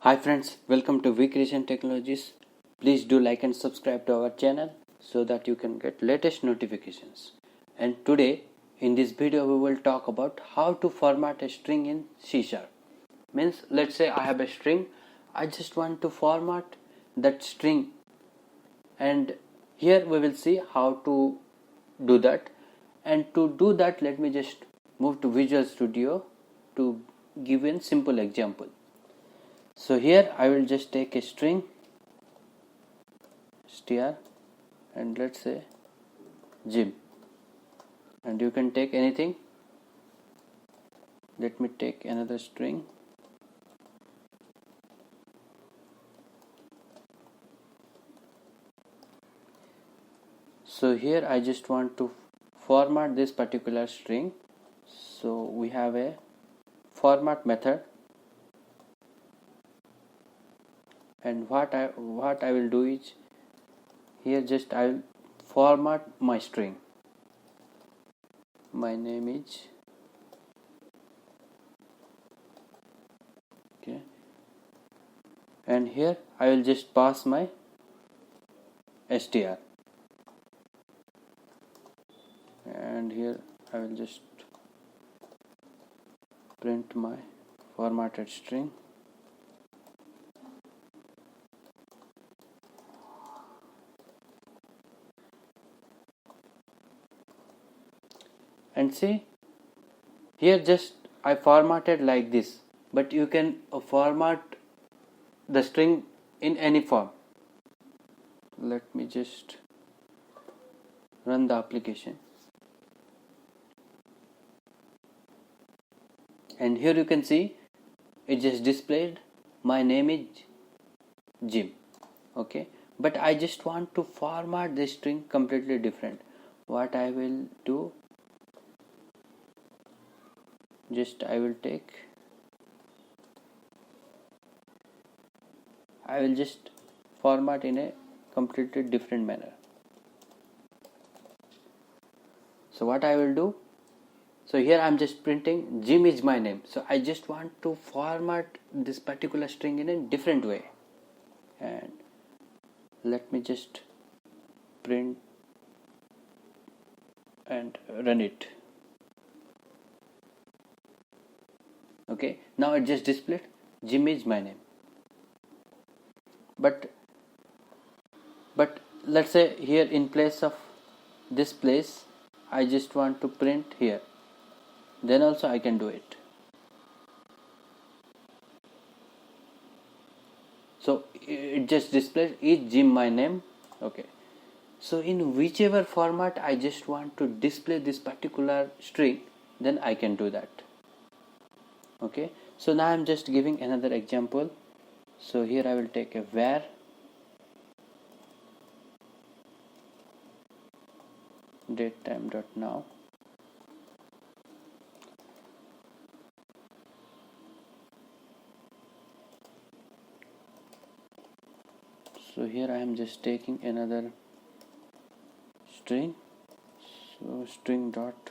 Hi friends, welcome to Vcreation Technologies. Please do like and subscribe to our channel so that you can get latest notifications. And today in this video we will talk about how to format a string in C#. Means let's say I have a string, I just want to format that string, and here we will see how to do that. And to do that, let me just move to Visual Studio to give a simple example. So here I will just take a string str and let's say Jim, and you can take anything. Let me take another string. So here I just want to format this particular string. So we have a format method, and what I will do is here just I will format my string. My name is okay, and here I will just pass my str, and here I will just print my formatted string. And see, here just I formatted like this, but you can format the string in any form. Let me just run the application, and here you can see it just displayed my name is Jim. Okay, but I just want to format this string completely different. What I will do, just I will just format in a completely different manner. So what I will do, so here I'm just printing Jim is my name. So I just want to format this particular string in a different way, and let me just print and run it. Okay, now it just displayed Jim is my name. But let's say here in place of this place I just want to print here, then also I can do it. So it just displays is Jim my name. Okay, so in whichever format I just want to display this particular string, then I can do that. Okay, so now I'm just giving another example. So here I will take a var datetime.now. So here I am just taking another string. So string dot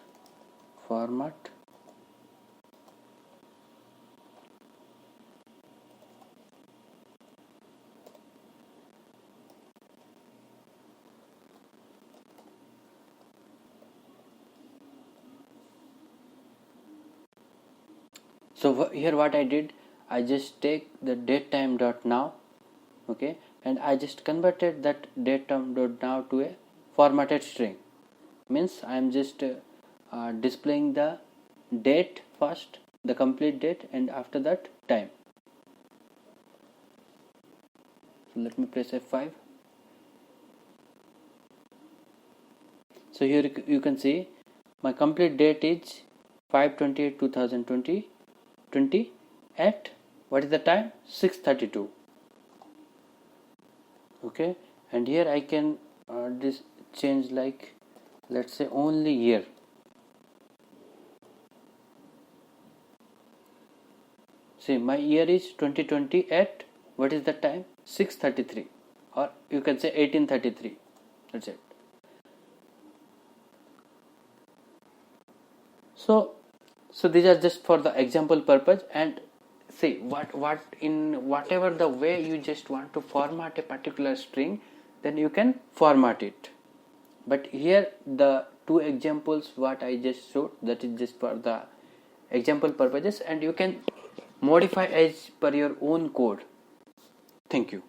format. So here what I did, I just take the datetime.now, okay, and I just converted that datetime.now to a formatted string. Means I am just displaying the date first, the complete date, and after that time. So let me press F5. So here you can see my complete date is 5/28/2020 at what is the time, 6:32. Okay, and here I can this change, like let's say only year. See, my year is 2020 at what is the time, 6:33, or you can say 1833. That's it. So these are just for the example purpose. And see what in whatever the way you just want to format a particular string, then you can format it. But here the two examples what I just showed, that is just for the example purposes, and you can modify as per your own code. Thank you.